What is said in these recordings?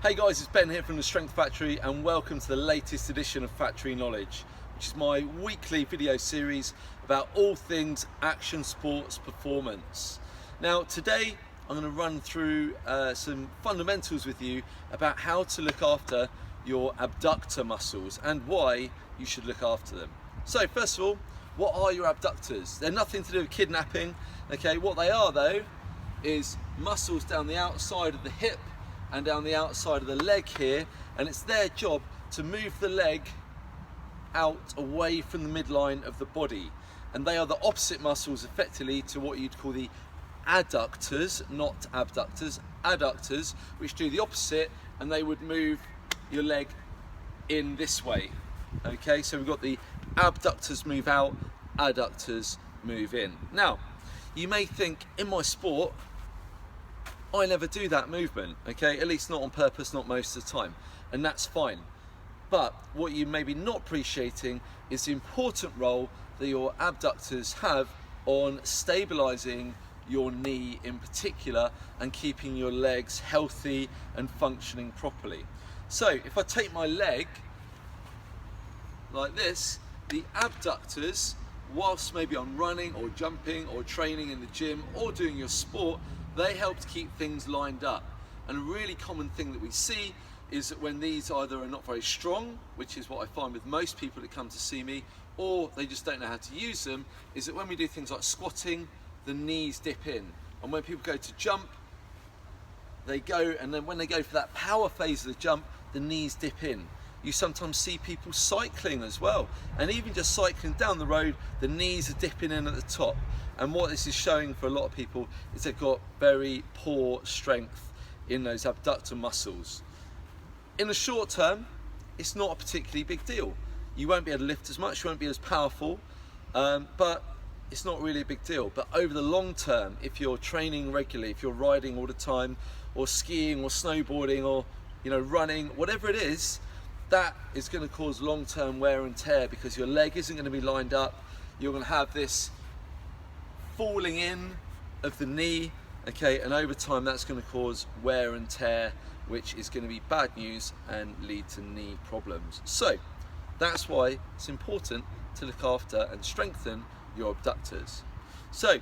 Hey guys, it's Ben here from the Strength Factory and welcome to the latest edition of Factory Knowledge, which is my weekly video series about all things action sports performance. Now today I'm going to run through some fundamentals with you about how to look after your abductor muscles and why you should look after them. So first of all, what are your abductors? They're nothing to do with kidnapping. Okay, what they are though is muscles down the outside of the hip and down the outside of the leg here, and it's their job to move the leg out away from the midline of the body, and they are the opposite muscles effectively to what you'd call the adductors, not abductors, adductors, which do the opposite, and they would move your leg in this way. Okay, so we've got the abductors move out, adductors move in. Now you may think, in my sport I never do that movement, okay? At least not on purpose, not most of the time, and that's fine. But what you may be not appreciating is the important role that your abductors have on stabilizing your knee in particular and keeping your legs healthy and functioning properly. So if I take my leg like this, the abductors, whilst maybe I'm running or jumping or training in the gym or doing your sport, they help to keep things lined up. And a really common thing that we see is that when these either are not very strong, which is what I find with most people that come to see me, or they just don't know how to use them, is that when we do things like squatting, the knees dip in. And when people go to jump, they go, and then when they go for that power phase of the jump, the knees dip in. You sometimes see people cycling as well, and even just cycling down the road, the knees are dipping in at the top. And what this is showing for a lot of people is they've got very poor strength in those abductor muscles. In the short term, it's not a particularly big deal. You won't be able to lift as much, you won't be as powerful, but it's not really a big deal. But over the long term, if you're training regularly, if you're riding all the time, or skiing, or snowboarding, or running, whatever it is, that is going to cause long-term wear and tear because your leg isn't going to be lined up. You're going to have this falling in of the knee, okay, and over time that's going to cause wear and tear, which is going to be bad news and lead to knee problems. So that's why it's important to look after and strengthen your abductors. So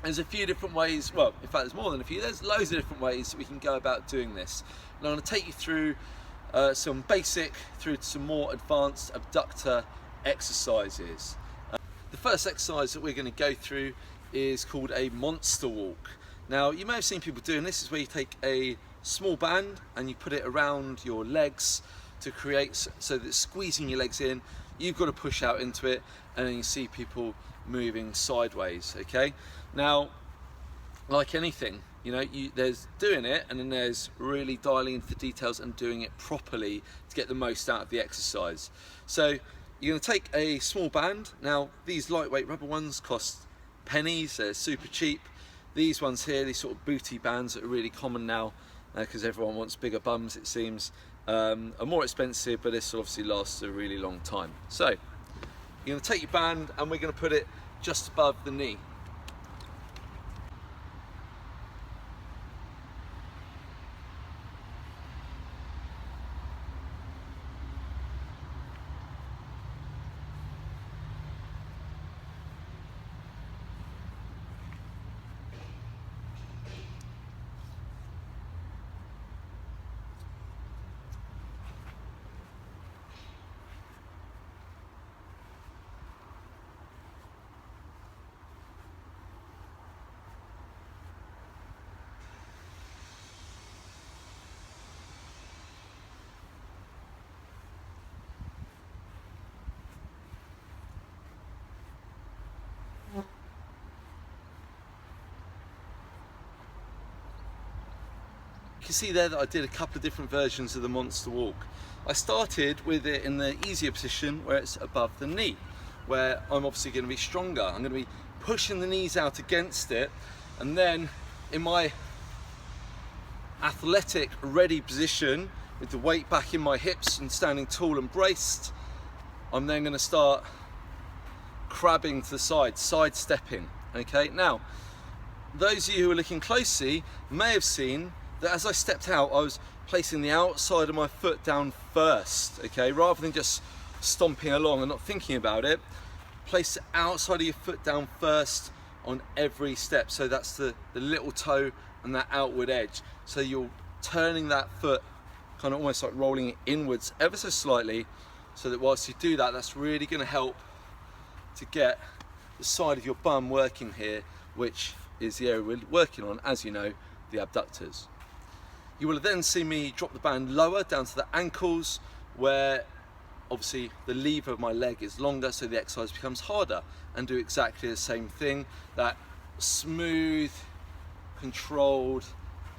there's a few different ways, well, in fact there's more than a few, there's loads of different ways we can go about doing this. And I'm going to take you through some basic through to some more advanced abductor exercises. The first exercise that we're going to go through is called a monster walk. Now you may have seen people doing this. Is where you take a small band and you put it around your legs to create so that it's squeezing your legs in. You've got to push out into it, and then you see people moving sideways. Okay, now like anything, there's doing it, and then there's really dialing into the details and doing it properly to get the most out of the exercise. So you're going to take a small band. Now these lightweight rubber ones cost pennies, they're super cheap. These ones here, these sort of booty bands that are really common now because everyone wants bigger bums, it seems, are more expensive, but this obviously lasts a really long time. So you're going to take your band and we're going to put it just above the knee. You can see there that I did a couple of different versions of the monster walk. I started with it in the easier position where it's above the knee, where I'm obviously going to be stronger. I'm going to be pushing the knees out against it, and then in my athletic ready position with the weight back in my hips and standing tall and braced, I'm then going to start crabbing to the side, sidestepping. Okay, now those of you who are looking closely may have seen that as I stepped out, I was placing the outside of my foot down first, okay? Rather than just stomping along and not thinking about it, place the outside of your foot down first on every step. So that's the little toe and that outward edge. So you're turning that foot, kind of almost like rolling it inwards ever so slightly, so that whilst you do that, that's really going to help to get the side of your bum working here, which is the area we're working on, as you know, the abductors. You will then see me drop the band lower down to the ankles, where obviously the lever of my leg is longer, so the exercise becomes harder, and do exactly the same thing, that smooth, controlled,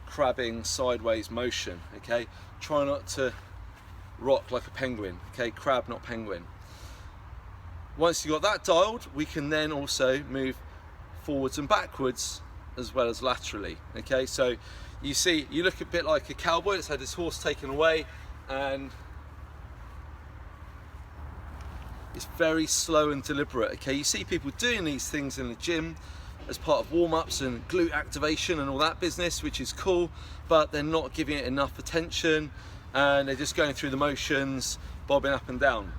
crabbing sideways motion, okay? Try not to rock like a penguin, okay? Crab, not penguin. Once you've got that dialed, we can then also move forwards and backwards as well as laterally, okay? So you see, you look a bit like a cowboy that's had his horse taken away, and it's very slow and deliberate, okay? You see people doing these things in the gym as part of warm-ups and glute activation and all that business, which is cool, but they're not giving it enough attention, and they're just going through the motions, bobbing up and down.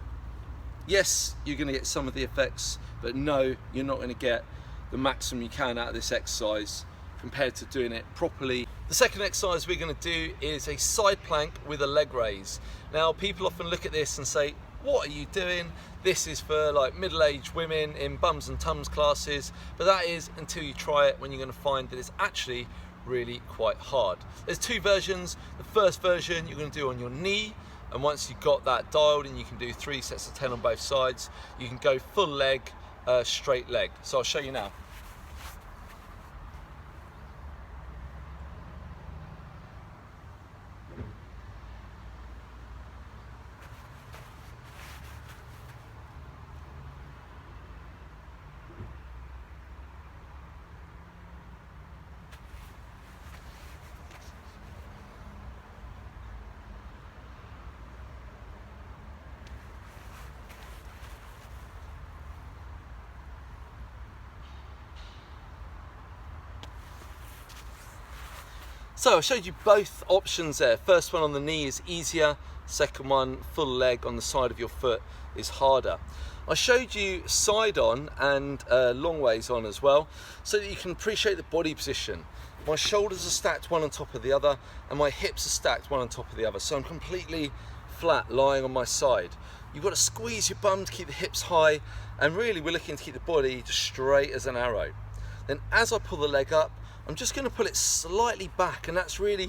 Yes, you're going to get some of the effects, but no, you're not going to get the maximum you can out of this exercise compared to doing it properly. The second exercise we're going to do is a side plank with a leg raise. Now, people often look at this and say, what are you doing? This is for like middle-aged women in bums and tums classes, but that is until you try it, when you're going to find that it's actually really quite hard. There's two versions. The first version you're going to do on your knee, and once you've got that dialed and you can do 3 sets of 10 on both sides, you can go full leg, straight leg. So I'll show you now. So I showed you both options there. First one on the knee is easier, second one, full leg on the side of your foot, is harder. I showed you side on and long ways on as well, so that you can appreciate the body position. My shoulders are stacked one on top of the other, and my hips are stacked one on top of the other, so I'm completely flat lying on my side. You've got to squeeze your bum to keep the hips high, and really we're looking to keep the body just straight as an arrow. Then as I pull the leg up, I'm just going to pull it slightly back, and that's really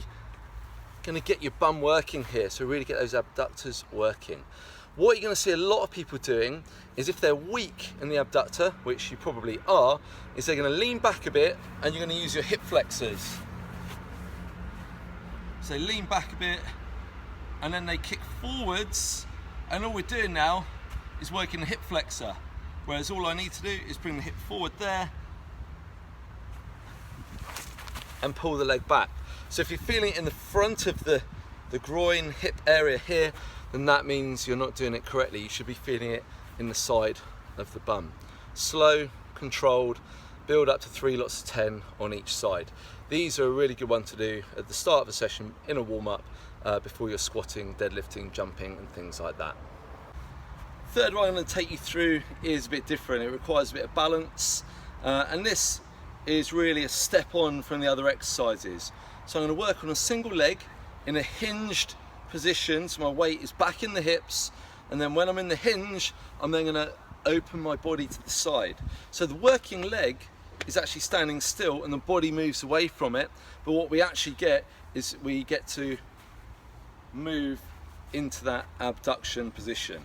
going to get your bum working here, so really get those abductors working. What you're going to see a lot of people doing is, if they're weak in the abductor, which you probably are, is they're going to lean back a bit and you're going to use your hip flexors. So they lean back a bit and then they kick forwards, and all we're doing now is working the hip flexor, whereas all I need to do is bring the hip forward there and pull the leg back. So if you're feeling it in the front of the groin hip area here, then that means you're not doing it correctly. You should be feeling it in the side of the bum. Slow, controlled, build up to 3 lots of 10 on each side. These are a really good one to do at the start of a session in a warm-up, before you're squatting, deadlifting, jumping and things like that. Third one I'm going to take you through is a bit different. It requires a bit of balance, and this is really a step on from the other exercises. So I'm going to work on a single leg in a hinged position, so my weight is back in the hips, and then when I'm in the hinge, I'm then going to open my body to the side. So the working leg is actually standing still and the body moves away from it, but what we actually get is we get to move into that abduction position.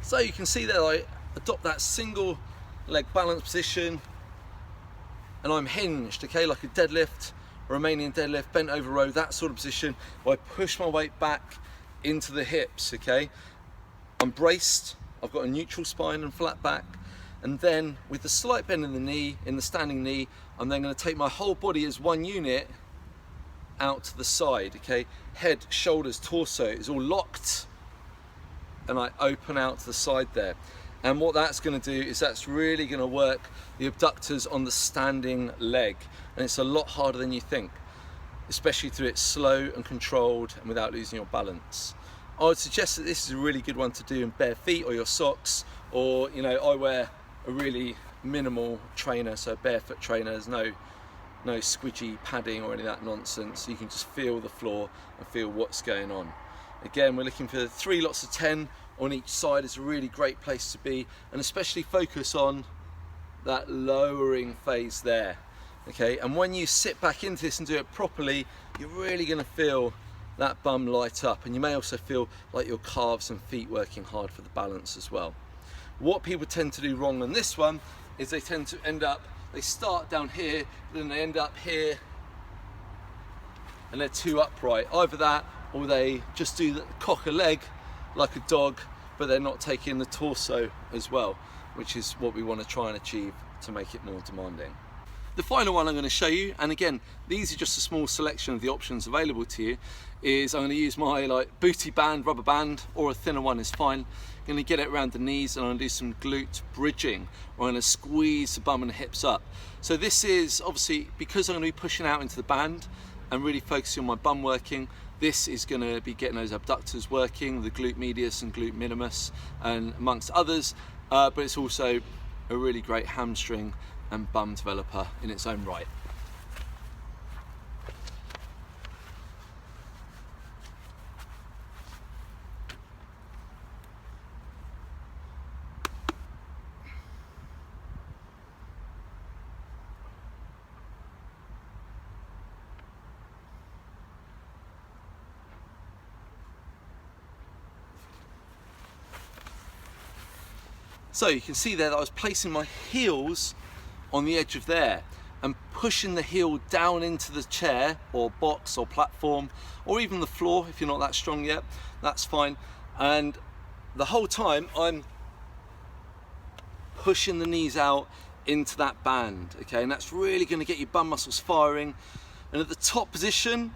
So you can see that I adopt that single leg balance position and I'm hinged, okay, like a deadlift Romanian deadlift, bent over row, that sort of position, where I push my weight back into the hips, okay? I'm braced, I've got a neutral spine and flat back, and then with the slight bend in the knee, in the standing knee, I'm then going to take my whole body as one unit out to the side, okay? Head, shoulders, torso is all locked, and I open out to the side there. And what that's going to do is that's really going to work the abductors on the standing leg, and it's a lot harder than you think, especially through it slow and controlled and without losing your balance. I would suggest that this is a really good one to do in bare feet or your socks, or I wear a really minimal trainer, so a barefoot trainer. There's no squidgy padding or any of that nonsense, so you can just feel the floor and feel what's going on. Again, we're looking for 3 lots of 10 on each side. Is a really great place to be, and especially focus on that lowering phase there, okay? And when you sit back into this and do it properly, you're really going to feel that bum light up, and you may also feel like your calves and feet working hard for the balance as well. What people tend to do wrong on this one is they tend to end up, they start down here, then they end up here, and they're too upright. Either that, or they just do the cock a leg like a dog, but they're not taking the torso as well, which is what we want to try and achieve to make it more demanding. The final one I'm going to show you, and again, these are just a small selection of the options available to you, is I'm going to use my booty band, rubber band, or a thinner one is fine. I'm going to get it around the knees, and I'm going to do some glute bridging, where I'm going to squeeze the bum and the hips up. So this is obviously, because I'm going to be pushing out into the band and really focusing on my bum working, this is going to be getting those abductors working, the glute medius and glute minimus, and amongst others, but it's also a really great hamstring and bum developer in its own right. So you can see there that I was placing my heels on the edge of there and pushing the heel down into the chair or box or platform, or even the floor if you're not that strong yet, that's fine. And the whole time I'm pushing the knees out into that band, okay? And that's really going to get your bum muscles firing. And at the top position,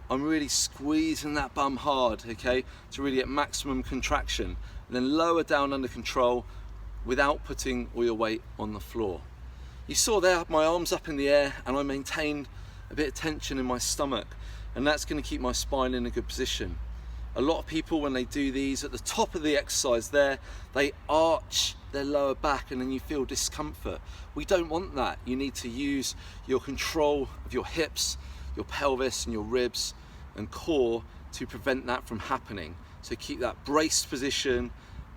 I'm really squeezing that bum hard, okay, to really get maximum contraction. And then lower down under control without putting all your weight on the floor. You saw there my arms up in the air, and I maintained a bit of tension in my stomach, and that's going to keep my spine in a good position. A lot of people, when they do these at the top of the exercise there, they arch their lower back and then you feel discomfort. We don't want that. You need to use your control of your hips, your pelvis and your ribs and core to prevent that from happening. So keep that braced position,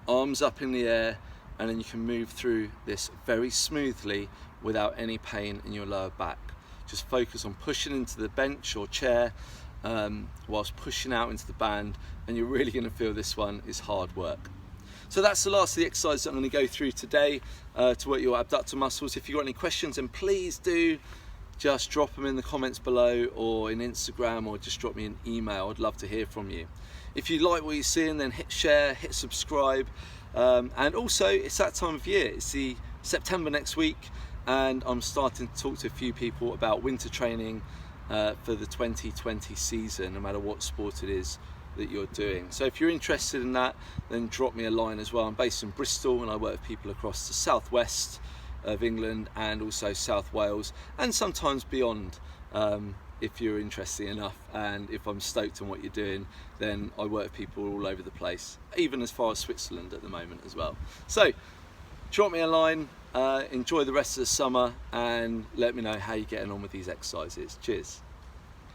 arms up in the air, and then you can move through this very smoothly without any pain in your lower back. Just focus on pushing into the bench or chair whilst pushing out into the band, and you're really going to feel this one is hard work. So that's the last of the exercises I'm going to go through today to work your abductor muscles. If you've got any questions, then please do just drop them in the comments below or in Instagram, or just drop me an email. I'd love to hear from you. If you like what you're seeing, then hit share, hit subscribe. And also, it's that time of year. It's the September next week, and I'm starting to talk to a few people about winter training for the 2020 season, no matter what sport it is that you're doing. So if you're interested in that, then drop me a line as well. I'm based in Bristol, and I work with people across the southwest of England and also South Wales, and sometimes beyond. If you're interested enough, and if I'm stoked on what you're doing, then I work with people all over the place, even as far as Switzerland at the moment as well. So drop me a line, enjoy the rest of the summer, and let me know how you're getting on with these exercises. Cheers.